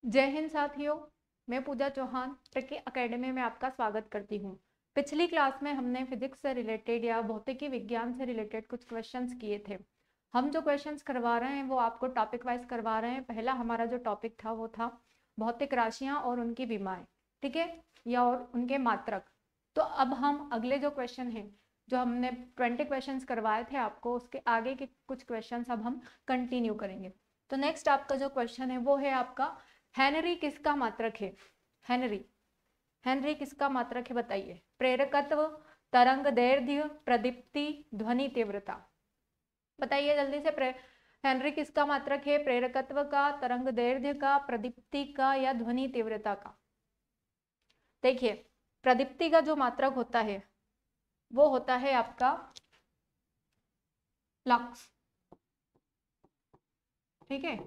जय हिंद साथियों, मैं पूजा चौहान ट्रिकी एकेडमी में आपका स्वागत करती हूँ। पिछली क्लास में हमने फिजिक्स से रिलेटेड या भौतिकी विज्ञान से रिलेटेड कुछ क्वेश्चंस किए थे। हम जो क्वेश्चंस करवा रहे हैं वो आपको टॉपिक वाइज करवा रहे हैं। पहला हमारा जो टॉपिक था वो था भौतिक राशियाँ और उनकी विमाएँ, ठीक है, या और उनके मात्रक। तो अब हम अगले जो क्वेश्चन हैं, जो हमने 20 क्वेश्चंस करवाए थे आपको, उसके आगे के कुछ क्वेश्चंस अब हम कंटिन्यू करेंगे। तो नेक्स्ट आपका जो क्वेश्चन है वो है आपका, हेनरी किसका मात्रक है? हेनरी हेनरी किसका मात्रक है बताइए। प्रेरकत्व, तरंग दैर्ध्य, प्रदीप्ति, ध्वनि तीव्रता। बताइए जल्दी से। हेनरी किसका मात्रक है? प्रेरकत्व का, तरंग दैर्ध्य का, प्रदीप्ति का या ध्वनि तीव्रता का? देखिए, प्रदीप्ति का जो मात्रक होता है वो होता है आपका लक्स, ठीक है।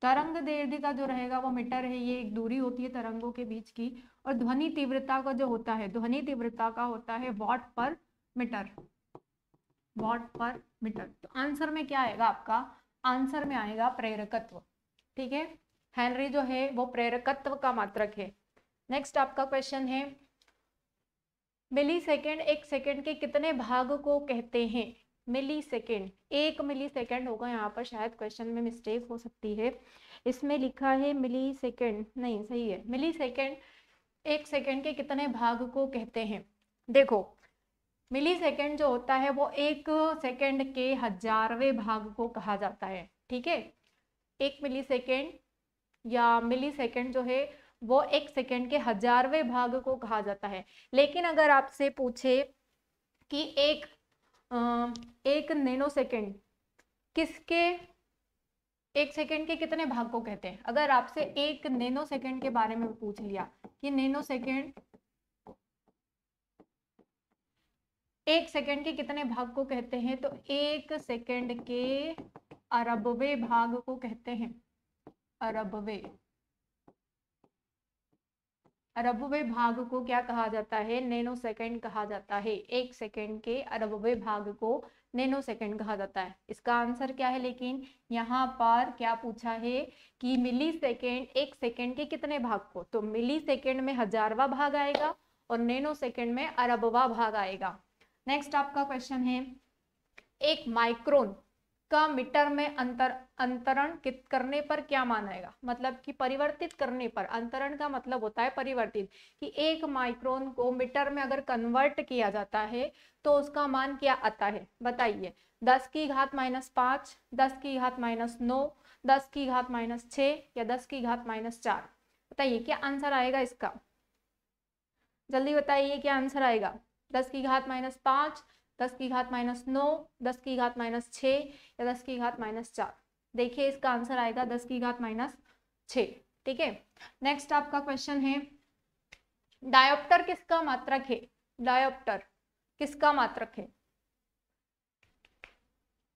तरंग दैर्ध्य का जो रहेगा वो मीटर है, ये एक दूरी होती है तरंगों के बीच की। और ध्वनि तीव्रता का जो होता है, ध्वनि तीव्रता का होता है वॉट पर मीटर, वॉट पर मीटर। तो आंसर में क्या आएगा आपका? आंसर में आएगा प्रेरकत्व, ठीक है। हेनरी जो है वो प्रेरकत्व का मात्रक है। नेक्स्ट आपका क्वेश्चन है, मिली सेकेंड एक सेकेंड के कितने भाग को कहते हैं? मिली सेकेंड, 1 मिली सेकेंड होगा यहाँ पर, शायद क्वेश्चन में मिस्टेक हो सकती है। इसमें लिखा है मिली सेकेंड, नहीं सही है, मिली सेकेंड 1 सेकेंड के कितने भाग को कहते हैं? देखो, मिली सेकेंड जो होता है वो 1 सेकेंड के 1000वें भाग को कहा जाता है, ठीक है। 1 मिली सेकेंड या मिली सेकेंड जो है वो 1 सेकेंड के 1000वें भाग को कहा जाता है। लेकिन अगर आपसे पूछे कि एक नैनो सेकेंड किसके 1 सेकेंड के कितने भाग को कहते हैं, अगर आपसे 1 नैनो सेकेंड के बारे में पूछ लिया कि नैनो सेकेंड 1 सेकेंड के कितने भाग को कहते हैं, तो 1 सेकेंड के अरबवे भाग को कहते हैं। अरबवे, अरबवे भाग को क्या कहा जाता है? नैनो सेकेंड कहा जाता है। 1 सेकेंड के अरबवे भाग को नैनो सेकेंड कहा जाता है। इसका आंसर क्या है? लेकिन यहाँ पर क्या पूछा है कि मिली सेकेंड 1 सेकेंड के कितने भाग को, तो मिली सेकेंड में 1000वां भाग आएगा और नैनो सेकेंड में अरबवा भाग आएगा। नेक्स्ट आपका क्वेश्चन है, एक माइक्रोन का मीटर में अंतरण करने पर क्या मान आएगा? मतलब कि परिवर्तित करने पर, अंतरण का मतलब होता है परिवर्तित, कि 1 माइक्रोन को मीटर में अगर कन्वर्ट किया जाता है तो उसका मान क्या आता है बताइए। 10⁻⁻5, 10⁻⁹, 10⁻⁻6 या 10⁻⁻4? बताइए क्या आंसर आएगा इसका, जल्दी बताइए क्या आंसर आएगा। 10⁻⁻5, 10⁻⁹, 10⁻⁻6 या 10⁻⁻4? देखिए इसका आंसर आएगा 10⁻⁻6, ठीक है। नेक्स्ट आपका क्वेश्चन है, डायोप्टर किसका मात्रक है? डायोप्टर किसका मात्रक है?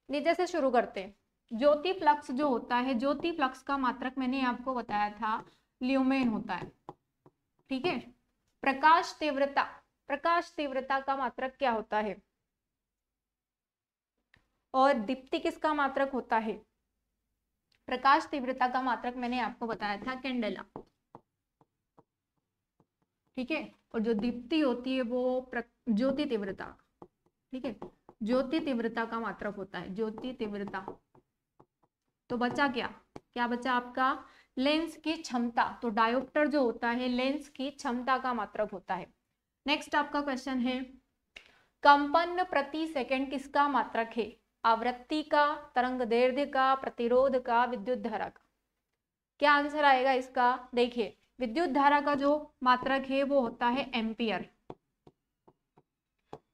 नीचे से शुरू करते हैं। ज्योति फ्लक्स जो होता है, ज्योति फ्लक्स का मात्रक मैंने आपको बताया था ल्यूमेन होता है, ठीक है। प्रकाश तीव्रता, प्रकाश तीव्रता का मात्रक क्या होता है? और दीप्ति किसका मात्रक होता है? प्रकाश तीव्रता का मात्रक मैंने आपको बताया था कैंडेला, ठीक है। और जो दीप्ति होती है वो ज्योति तीव्रता, ठीक है, ज्योति तीव्रता का मात्रक होता है, ज्योति तीव्रता। तो बचा क्या, क्या बचा आपका? लेंस की क्षमता। तो डायोप्टर जो होता है लेंस की क्षमता का मात्रक होता है। नेक्स्ट आपका क्वेश्चन है, कंपन प्रति सेकंड किसका मात्रक है? आवृत्ति का, तरंग दैर्ध्य का, प्रतिरोध का, विद्युत धारा का? क्या आंसर आएगा इसका? देखिए, विद्युत धारा का जो मात्रक है वो होता है एम्पियर,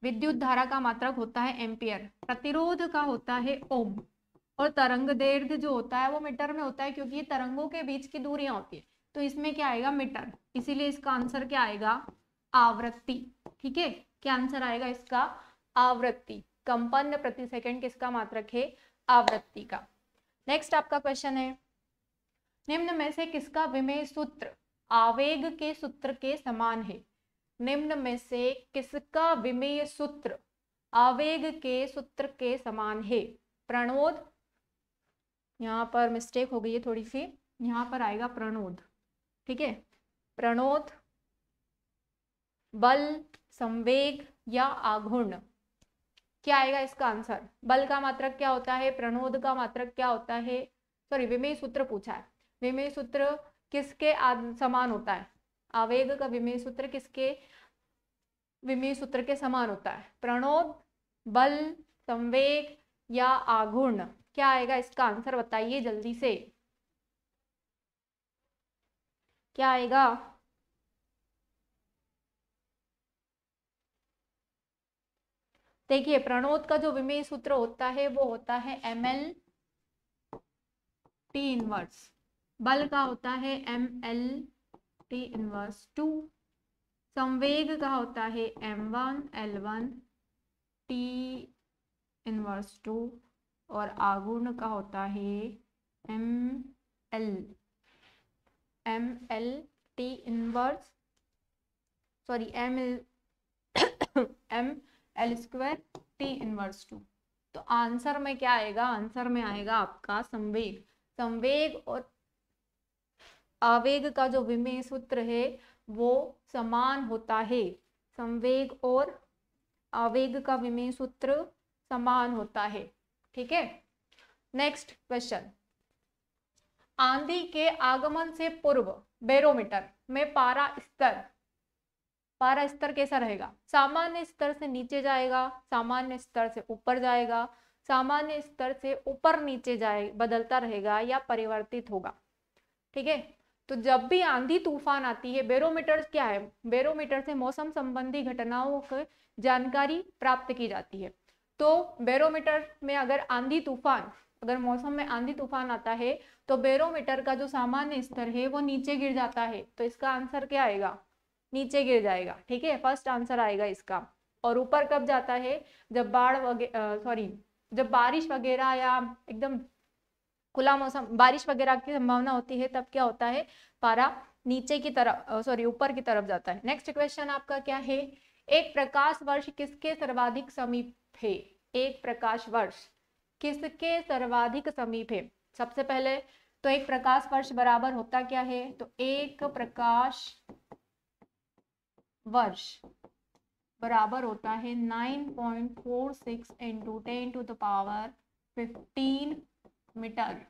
विद्युत धारा का मात्रक होता है एम्पियर। प्रतिरोध का होता है ओम। और तरंग दैर्ध्य जो होता है वो मीटर में होता है, क्योंकि ये तरंगों के बीच की दूरियां होती है, तो इसमें क्या आएगा? मीटर। इसीलिए इसका आंसर क्या आएगा? आवृत्ति, ठीक है। क्या आंसर आएगा इसका? आवृत्ति। कंपन प्रति सेकंड किसका मात्रक है? आवृत्ति का। नेक्स्ट आपका क्वेश्चन है, निम्न में से किसका विमेय सूत्र आवेग के सूत्र के समान है? निम्न में से किसका विमेय सूत्र आवेग के सूत्र के समान है? प्रणोद, यहाँ पर मिस्टेक हो गई है थोड़ी सी, यहाँ पर आएगा प्रणोद, ठीक है। प्रणोद, बल, संवेग या आघूर्ण, क्या आएगा इसका आंसर? बल का मात्रक क्या होता है, प्रणोद का मात्रक क्या होता है, सॉरी विमेय सूत्र पूछा है, विमेय सूत्र किसके समान होता है, आवेग का विमेय सूत्र किसके विमेय सूत्र के समान होता है? प्रणोद, बल, संवेग या आघूर्ण, क्या आएगा इसका आंसर? बताइए जल्दी से, क्या आएगा? देखिए प्रणोद का जो विमेय सूत्र होता है वो होता है ml t इनवर्स, बल का होता है ml t इनवर्स 2, संवेग का होता है m1 l1 t इनवर्स 2 और आघूर्ण का होता है ml t inverse sorry ml square t inverse 2। तो आंसर में क्या आएगा? आंसर में आएगा आपका संवेग। संवेग और आवेग का जो विमेय सूत्र है वो समान होता है, संवेग और आवेग का विमेय सूत्र समान होता है, ठीक है। नेक्स्ट क्वेश्चन, आंधी के आगमन से पूर्व बैरोमीटर में पारा स्तर कैसा रहेगा? सामान्य स्तर से नीचे जाएगा, सामान्य स्तर से ऊपर जाएगा, सामान्य स्तर से ऊपर नीचे जाए बदलता रहेगा या परिवर्तित होगा, ठीक है। तो जब भी आंधी तूफान आती है, बैरोमीटर क्या है? बैरोमीटर से मौसम संबंधी घटनाओं की जानकारी प्राप्त की जाती है। तो बैरोमीटर में अगर आंधी तूफान, अगर मौसम में आंधी तूफान आता है तो बैरोमीटर का जो सामान्य स्तर है वो नीचे गिर जाता है, तो इसका आंसर क्या आएगा? नीचे गिर जाएगा, ठीक है, फर्स्ट आंसर आएगा इसका। और ऊपर कब जाता है? जब जब बारिश वगैरह या एकदम खुला मौसम, बारिश वगैरह की संभावना होती है, तब क्या होता है? पारा नीचे की तरफ ऊपर की तरफ जाता है। नेक्स्ट क्वेश्चन आपका क्या है? एक प्रकाश वर्ष किसके सर्वाधिक समीप है? एक प्रकाश वर्ष किसके सर्वाधिक समीप है? सबसे पहले तो एक प्रकाश वर्ष बराबर होता क्या है? तो एक प्रकाश वर्ष बराबर होता है 9.46 इंटू 10⁻15 मीटर।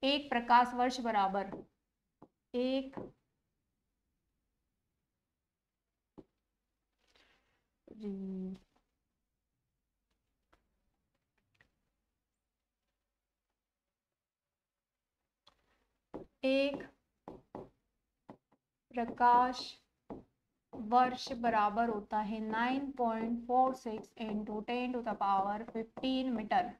एक प्रकाश वर्ष बराबर एक एक प्रकाश वर्ष बराबर होता है 9.46 इंटू 10⁻15 मीटर।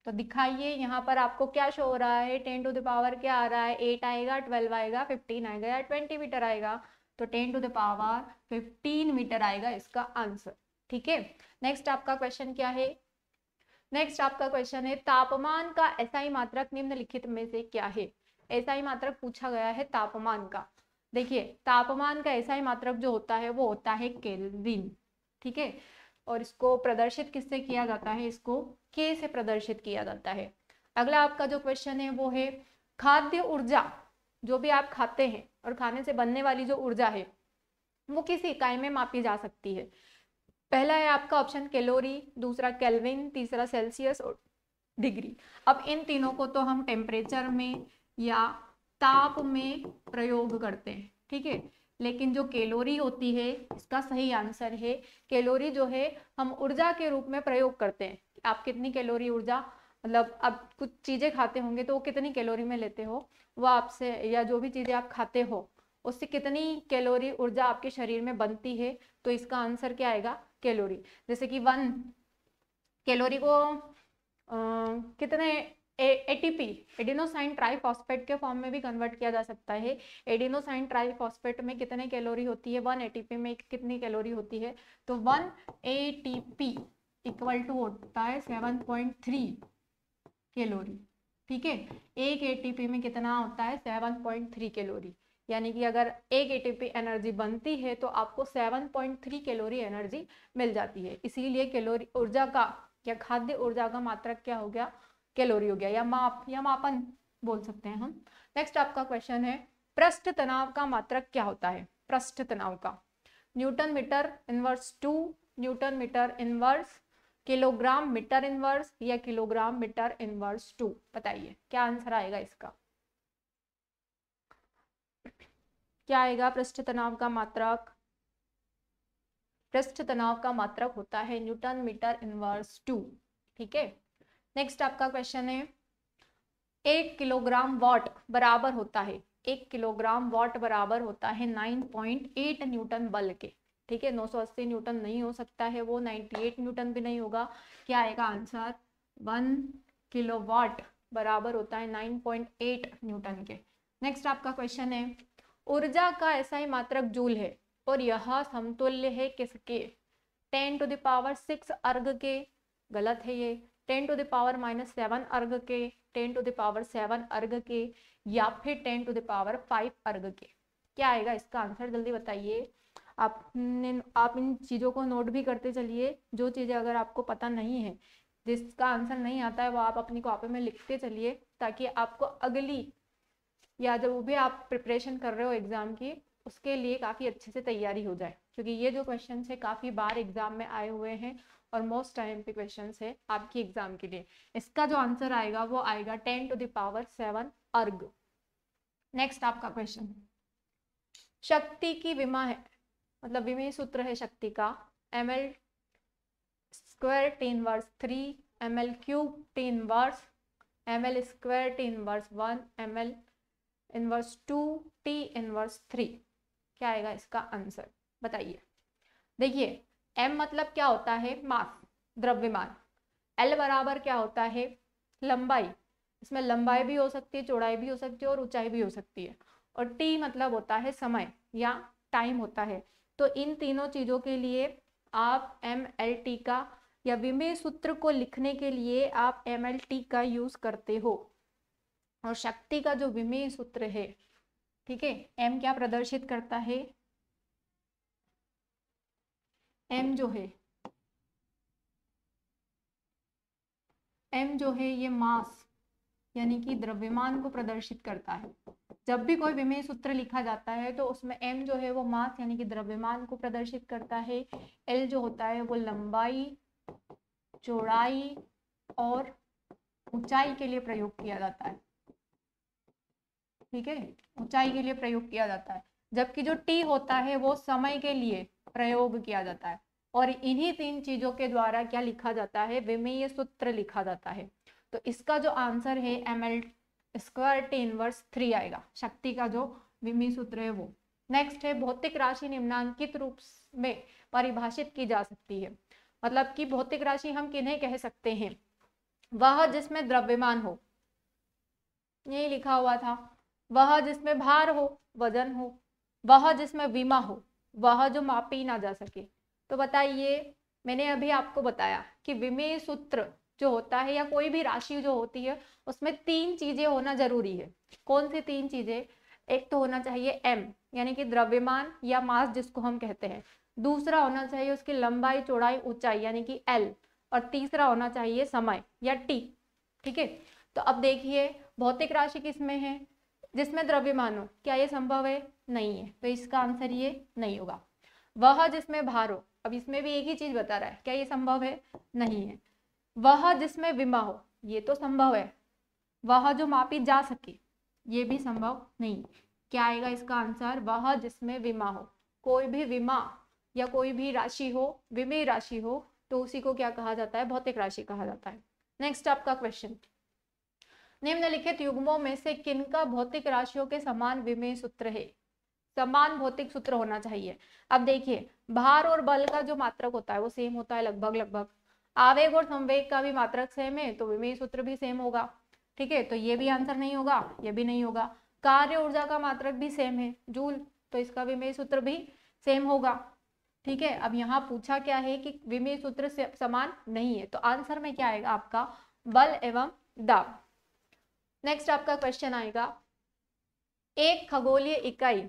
तो दिखाइए यहाँ पर आपको क्या शो हो रहा है? 10 टू द पावर क्या आ रहा है? 8 आएगा, 12 आएगा, 15 आएगा या 20 मीटर आएगा? तो 10 टू द पावर 15 मीटर आएगा इसका आंसर, ठीक है। नेक्स्ट आपका क्वेश्चन क्या है? नेक्स्ट आपका क्वेश्चन है तापमान का एसआई मात्रक निम्नलिखित में से क्या है? एसआई मात्रक पूछा गया है तापमान का। देखिए तापमान का एसआई मात्रक जो होता है वो होता है केल्विन, ठीक है। और इसको प्रदर्शित किससे किया जाता है? इसको के से प्रदर्शित किया जाता है। अगला आपका जो क्वेश्चन है वो है खाद्य ऊर्जा, जो भी आप खाते हैं और खाने से बनने वाली जो ऊर्जा है वो किस इकाई में मापी जा सकती है? पहला है आपका ऑप्शन कैलोरी, दूसरा केल्विन, तीसरा सेल्सियस और डिग्री। अब इन तीनों को तो हम टेम्परेचर में या ताप में प्रयोग करते हैं, ठीक है। लेकिन जो कैलोरी होती है इसका सही आंसर है कैलोरी जो है हम ऊर्जा के रूप में प्रयोग करते हैं। आप कितनी कैलोरी ऊर्जा, मतलब आप कुछ चीजें खाते होंगे तो वो कितनी कैलोरी में लेते हो, वो आपसे, या जो भी चीजें आप खाते हो उससे कितनी कैलोरी ऊर्जा आपके शरीर में बनती है, तो इसका आंसर क्या आएगा? कैलोरी। जैसे कि 1 कैलोरी को कितने एटीपी एडिनोसाइन ट्राइफॉस्फेट के फॉर्म में भी कन्वर्ट किया जा सकता है। एडिनोसाइन ट्राइफॉस्फेट में कितने कैलोरी होती है? 1 एटीपी में कितनी कैलोरी होती है? तो 1 एटीपी इक्वल टू होता है 7.3 कैलोरी, ठीक है। एक एटीपी में कितना होता है? 7.3 कैलोरी। यानी कि अगर 1 एटीपी एनर्जी बनती है तो आपको 7.3 कैलोरी एनर्जी मिल जाती है। इसीलिए कैलोरी ऊर्जा का या खाद्य ऊर्जा का मात्रक क्या हो गया, कैलोरी हो गया, या माप या मापन बोल सकते हैं हम। नेक्स्ट आपका क्वेश्चन है, पृष्ठ तनाव का मात्रक क्या होता है? पृष्ठ तनाव का newton metre inverse 2, newton metre inverse, kilogram metre inverse या किलोग्राम मीटर इनवर्स 2? बताइए क्या आंसर आएगा इसका, क्या आएगा पृष्ठ तनाव का मात्रक? पृष्ठ तनाव का मात्रक होता है न्यूटन मीटर इनवर्स 2। ठीक है, नेक्स्ट आपका क्वेश्चन है, 1 किलोग्राम वॉट बराबर होता है, 1 किलोग्राम वॉट बराबर होता है 9.8 न्यूटन बल के। ठीक है, 980 न्यूटन नहीं हो सकता है वो, 98 न्यूटन भी नहीं होगा। क्या आएगा आंसर? 1 किलोवाट बराबर होता है 9.8 न्यूटन के। नेक्स्ट आपका क्वेश्चन है, ऊर्जा का SI मात्रक जूल है और यह समतुल्य है किसके? 10⁻6 अर्ग के, गलत है ये, 10⁻⁻7 अर्ग के, 10⁻7 अर्ग के, या फिर 10⁵ अर्ग के? क्या आएगा इसका आंसर, जल्दी बताइए। आप इन चीजों को नोट भी करते चलिए, जो चीजें अगर आपको पता नहीं है, जिसका आंसर नहीं आता है, वो आप अपनी कॉपी में लिखते चलिए, ताकि आपको अगली या जब भी आप प्रिपरेशन कर रहे हो एग्जाम की, उसके लिए काफी अच्छे से तैयारी हो जाए। क्योंकि ये जो क्वेश्चन है काफी बार एग्जाम में आए हुए हैं और मोस्ट टाइम पे क्वेश्चन है आपकी एग्जाम के लिए। इसका जो आंसर आएगा वो आएगा 10⁻7 अर्ग। नेक्स्ट आपका क्वेश्चन, शक्ति की विमा है, मतलब विमेय सूत्र है शक्ति का, ml square T inverse 3, ml cube T inverse, ml square T inverse 1, ml inverse 2, T inverse 3। क्या आएगा इसका आंसर, बताइए। देखिए, m मतलब क्या होता है? मास, द्रव्यमान। l बराबर क्या होता है? लंबाई। इसमें लंबाई भी हो सकती है, चौड़ाई भी हो सकती है और ऊंचाई भी हो सकती है। और t मतलब होता है समय या टाइम होता है। तो इन तीनों चीजों के लिए आप mlt का या विमेय सूत्र को लिखने के लिए आप mlt का यूज करते हो। और शक्ति का जो विमेय सूत्र है, ठीक है, m क्या प्रदर्शित करता है? m जो है ये मास यानी कि द्रव्यमान को प्रदर्शित करता है। जब भी कोई विमेय सूत्र लिखा जाता है तो उसमें m जो है वो मास यानी कि द्रव्यमान को प्रदर्शित करता है, l जो होता है वो लंबाई, चौड़ाई और ऊंचाई के लिए प्रयोग किया जाता है। ठीक है, ऊंचाई के लिए प्रयोग किया जाता है। जबकि जो t होता है वो समय के लिए प्रयोग किया जाता है। और इन्हीं तीन चीजों के द्वारा क्या लिखा जाता है? विमेय सूत्र लिखा जाता है। तो इसका जो आंसर है ml स्क्वायर टी इनवर्स 3 आएगा, शक्ति का जो विमेय सूत्र है वो। नेक्स्ट है, भौतिक राशि निम्नांकित रूप में परिभाषित की जा सकती है। मतलब कि भौतिक राशि हम किन्हें कह सकते हैं? वह जिसमें द्रव्यमान हो, यही लिखा हुआ था, वह जिसमें भार हो, वजन हो, वह जिसमें विमा हो, वह जो मापी ना जा सके। तो बताइए, मैंने अभी आपको बताया कि विमेय सूत्र जो होता है या कोई भी राशि जो होती है उसमें 3 चीजें होना जरूरी है। कौन सी 3 चीजें? एक तो होना चाहिए m यानी कि द्रव्यमान या मास जिसको हम कहते हैं, दूसरा होना चाहिए उसकी लंबाई, चौड़ाई, ऊंचाई यानी कि l, और तीसरा होना चाहिए समय या t। ठीक है, तो अब देखिए भौतिक राशि किसमें है? जिसमें द्रव्यमान हो। क्या ये संभव है? नहीं है, तो इसका आंसर ये नहीं होगा। वह जिसमें भार हो, अब इसमें भी एक ही चीज बता रहा है, क्या ये संभव है? नहीं है। वह जिसमें विमा हो, ये तो संभव है। वह जो मापी जा सके, ये भी संभव नहीं। क्या आएगा इसका आंसर? वह जिसमें विमा हो। कोई भी विमा या कोई भी राशि हो, विमेय राशि हो, तो उसी को क्या कहा जाता है? भौतिक राशि कहा जाता है। नेक्स्ट आपका क्वेश्चन, निम्नलिखित युग्मों में से किनका भौतिक राशियों के समान विमेय सूत्र है? समान भौतिक सूत्र होना चाहिए। अब देखिए, भार और बल का जो मात्रक होता है वो सेम होता है लगभग। आवेग और संवेग का भी मात्रक सेम है, तो विमेय सूत्र भी सेम होगा। ठीक है, तो ये भी आंसर नहीं होगा, ये भी नहीं होगा। कार्य ऊर्जा का मात्रक भी सेम है, जूल, तो इसका विमेय सूत्र भी सेम होगा। ठीक है, अब यहाँ पूछा क्या है कि विमेय सूत्र समान नहीं है, तो आंसर में क्या आएगा आपका? बल एवं दाब। नेक्स्ट आपका क्वेश्चन आएगा, एक खगोलीय इकाई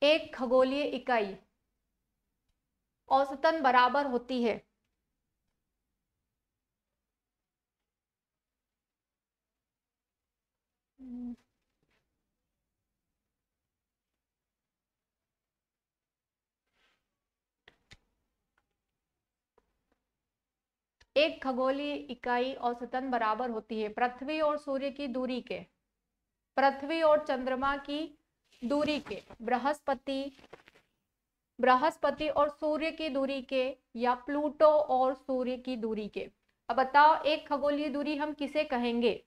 एक खगोलीय इकाई औसतन बराबर होती है एक खगोलीय इकाई औसतन बराबर होती है पृथ्वी और सूर्य की दूरी के, पृथ्वी और चंद्रमा की दूरी के, बृहस्पति और सूर्य की दूरी के, या प्लूटो और सूर्य की दूरी के। अब बताओ एक खगोलीय दूरी हम किसे कहेंगे?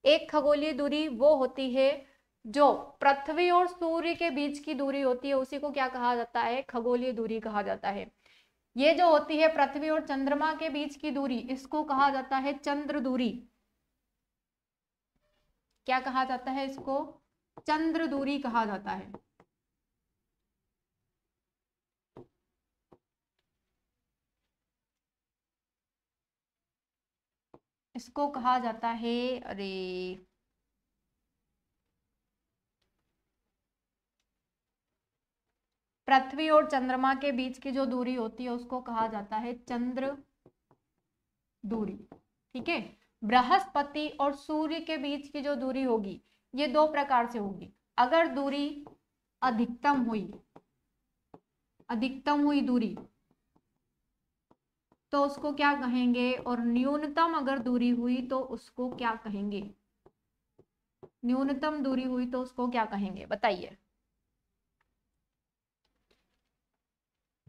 एक खगोलीय दूरी वो होती है जो पृथ्वी और सूर्य के बीच की दूरी होती है, उसी को क्या कहा जाता है? खगोलीय दूरी कहा जाता है। ये जो होती है पृथ्वी और चंद्रमा के बीच की दूरी, इसको कहा जाता है चंद्र दूरी। क्या कहा जाता है इसको? चंद्र दूरी कहा जाता है। इसको कहा जाता है, अरे पृथ्वी और चंद्रमा के बीच की जो दूरी होती है उसको कहा जाता है चंद्र दूरी। ठीक है। बृहस्पति और सूर्य के बीच की जो दूरी होगी ये दो प्रकार से होगी। अगर दूरी अधिकतम हुई दूरी तो उसको क्या कहेंगे, और न्यूनतम अगर दूरी हुई तो उसको क्या कहेंगे? न्यूनतम दूरी हुई तो उसको क्या कहेंगे बताइए।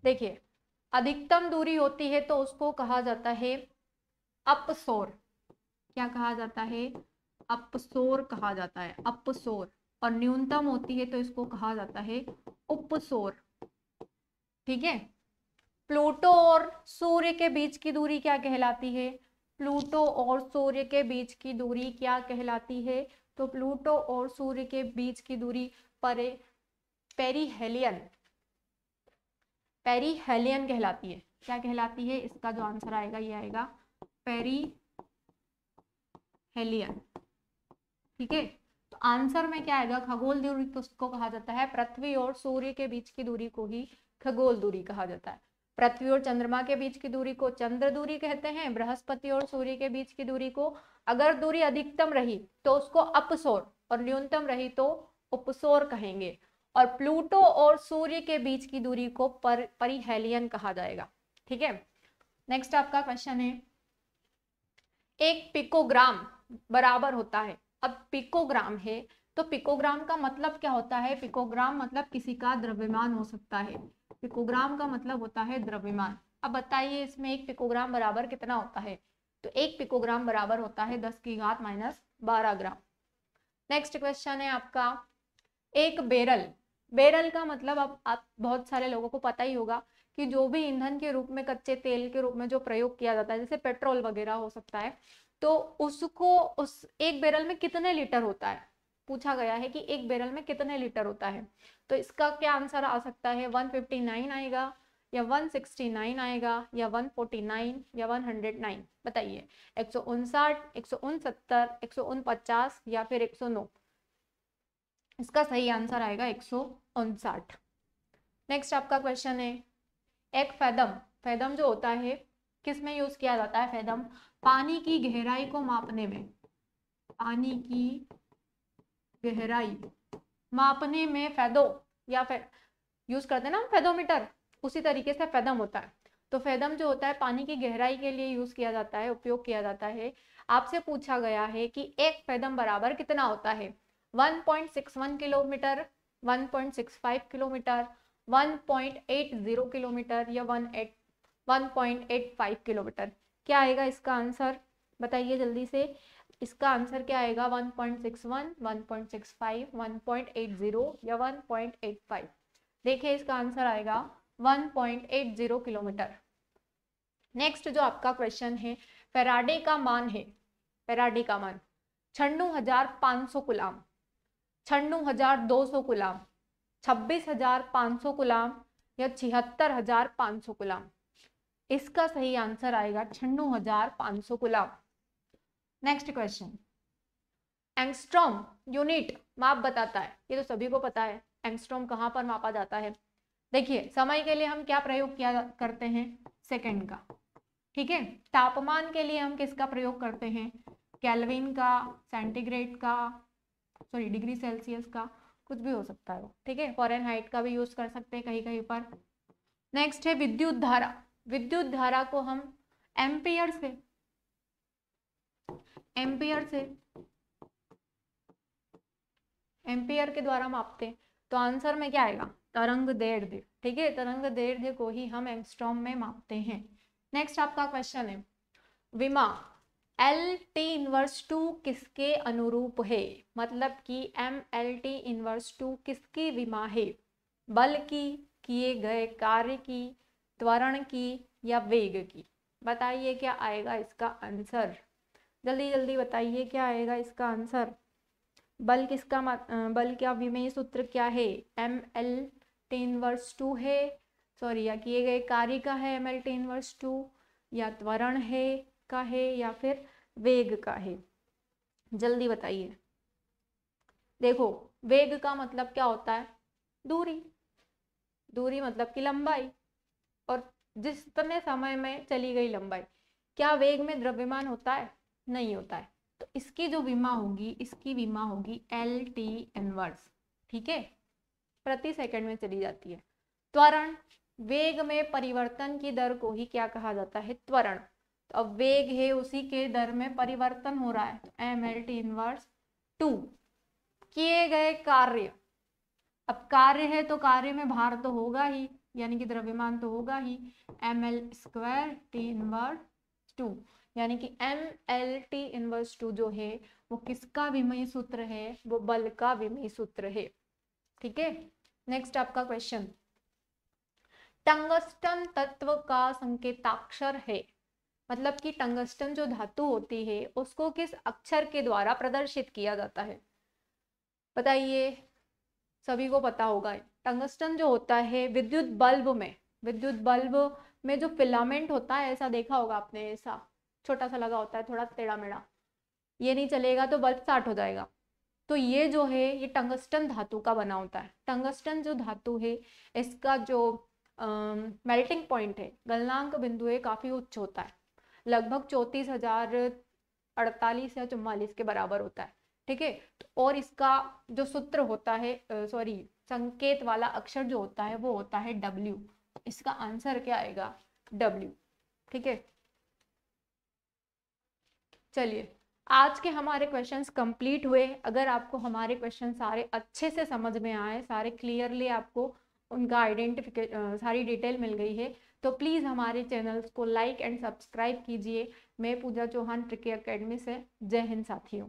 देखिए अधिकतम दूरी होती है तो उसको कहा जाता है अपसौर। क्या कहा जाता है? अपसौर कहा जाता है, अपसौर। और न्यूनतम होती है तो इसको कहा जाता है उपसौर। ठीक है। प्लूटो और सूर्य के बीच की दूरी क्या कहलाती है? प्लूटो और सूर्य के बीच की दूरी क्या कहलाती है? तो प्लूटो और सूर्य के बीच की दूरी पेरीहेलियन कहलाती है। क्या कहलाती है? इसका जो आंसर आएगा ये आएगा पेरीहेलियन। ठीक है। तो आंसर में क्या आएगा? खगोल दूरी किसको कहा जाता है? पृथ्वी और सूर्य के बीच की दूरी को ही खगोल दूरी कहा जाता है। पृथ्वी और चंद्रमा के बीच की दूरी को चंद्र दूरी कहते हैं। बृहस्पति और सूर्य के बीच की दूरी को, अगर दूरी अधिकतम रही तो उसको अपसौर और न्यूनतम रही तो उपसौर कहेंगे। और प्लूटो और सूर्य के बीच की दूरी को परिहेलियन कहा जाएगा। ठीक है। नेक्स्ट आपका क्वेश्चन है, एक पिकोग्राम बराबर होता है। अब पिकोग्राम है तो पिकोग्राम का मतलब क्या होता है? पिकोग्राम मतलब किसी का द्रव्यमान हो सकता है। पिकोग्राम का मतलब होता है द्रव्यमान। अब बताइए इसमें एक पिकोग्राम बराबर कितना होता है? तो एक पिकोग्राम बराबर होता है 10⁻12 ग्राम। नेक्स्ट क्वेश्चन है आपका, एक बेरल का मतलब अब आप बहुत सारे लोगों को पता ही होगा कि जो भी ईंधन के रूप में, कच्चे तेल के रूप में जो प्रयोग किया जाता है, जैसे पेट्रोल वगैरह हो सकता है, तो उसको उस एक बैरल में कितने लीटर होता है? पूछा गया है कि एक बैरल में कितने लीटर होता है। तो इसका क्या आंसर आ सकता है? 159 आएगा, या 169 आएगा, या 149, या 109? बताइए। 159, 169, 149 या फिर 109? इसका सही आंसर आएगा 159। नेक्स्ट आपका क्वेश्चन है, एक फैदम जो होता है किस में यूज किया जाता है? फैदम पानी की गहराई को मापने में, पानी की गहराई मापने में फैदो या फिर यूज करते हैं ना फेदोमीटर, उसी तरीके से फैदम होता है। तो फैदम जो होता है पानी की गहराई के लिए यूज किया जाता है, उपयोग किया जाता है। आपसे पूछा गया है कि एक फैदम बराबर कितना होता है? 1.61 किलोमीटर, 1.65 किलोमीटर, 1.80 किलोमीटर, या 1.85 किलोमीटर? क्या आएगा इसका आंसर? बताइए जल्दी से। इसका आंसर क्या आएगा? 1.61, 1.65, 1.80 या 1.85? देखिए इसका आंसर आएगा 1.80 किलोमीटर। नेक्स्ट जो आपका क्वेश्चन है, फैराडे का मान है, फैराडे का मान 96,500 गुलाम, 96,200 गुलाम, 26,500 गुलाम, या 76,500 गुलाम? इसका सही आंसर आएगा 96,500 coulomb. Next question, angstrom unit माप बताता है, ये तो सभी को पता है एंगस्ट्रॉम कहाँ पर मापा जाता है। देखिए समय के लिए हम क्या प्रयोग किया करते हैं, सेकंड का, ठीक है। तापमान के लिए हम किसका प्रयोग करते हैं, केल्विन का, सेंटीग्रेड का, सॉरी डिग्री सेल्सियस का, कुछ भी हो सकता है वो, ठीक है। फ़ारेनहाइट का भी यूज कर सकते हैं कहीं कहीं पर। नेक्स्ट है विद्युत धारा, विद्युत धारा को हम एम्पियर से एम्पियर के द्वारा मापते हैं। तो आंसर में क्या आएगा, तरंग दैर्ध्य, ठीक है। तरंग दैर्ध्य को ही हम एंगस्ट्रॉम में मापते हैं। नेक्स्ट आपका क्वेश्चन है, विमा LT इनवर्स 2 किसके अनुरूप है, मतलब कि MLT इनवर्स 2 किसकी विमा है, बल की, किए गए कार्य की, त्वरण की या वेग की। बताइए क्या आएगा इसका आंसर, जल्दी जल्दी बताइए क्या आएगा इसका आंसर। बल किसका बल का विमेय सूत्र क्या है, MLT इनवर्स 2 है, सॉरी या किए गए कार्य का है MLT इनवर्स 2, या त्वरण है का है, या फिर वेग का है, जल्दी बताइए। देखो वेग का मतलब क्या होता है, दूरी, दूरी मतलब कि लंबाई, और जितने समय में चली गई लंबाई। क्या वेग में द्रव्यमान होता है, नहीं होता है। तो इसकी जो विमा होगी, इसकी विमा होगी LT इनवर्स, ठीक है, प्रति सेकंड में चली जाती है। त्वरण, वेग में परिवर्तन की दर को ही क्या कहा जाता है, त्वरण। तो अब वेग है, उसी के दर में परिवर्तन हो रहा है, तो MLT इनवर्स 2। किए गए कार्य, अब कार्य है तो कार्य में भार तो होगा ही, यानी कि द्रव्यमान तो होगा ही, ML² T इनवर्स 2, यानी कि MLT इनवर्स 2 जो है वो किसका विमेय सूत्र है, वो बल का विमेय सूत्र है, ठीक है। नेक्स्ट आपका क्वेश्चन, टंगस्टन तत्व का संकेताक्षर है, मतलब कि टंगस्टन जो धातु होती है उसको किस अक्षर के द्वारा प्रदर्शित किया जाता है। बताइए, सभी को पता होगा, टंगस्टन जो होता है विद्युत बल्ब में जो फिलामेंट होता है, ऐसा देखा होगा आपने, ऐसा छोटा सा लगा होता है, थोड़ा टेढ़ा मेढ़ा, ये नहीं चलेगा तो बल्ब स्टार्ट हो जाएगा। तो ये जो है ये टंगस्टन धातु का बना होता है। टंगस्टन जो धातु है इसका जो मेल्टिंग पॉइंट है, गलनांक बिंदु है, काफी उच्च होता है, लगभग 34,048 या 44 के बराबर होता है, ठीक है। और इसका जो सूत्र होता है, सॉरी संकेत वाला अक्षर जो होता है वो होता है W। इसका आंसर क्या आएगा, W, ठीक है। चलिए आज के हमारे क्वेश्चंस कंप्लीट हुए। अगर आपको हमारे क्वेश्चन सारे अच्छे से समझ में आए, सारे क्लियरली आपको उनका आइडेंटिफिकेशन सारी डिटेल मिल गई है, तो प्लीज़ हमारे चैनल्स को लाइक एंड सब्सक्राइब कीजिए। मैं पूजा चौहान ट्रिकी एकेडमी से, जय हिंद साथियों।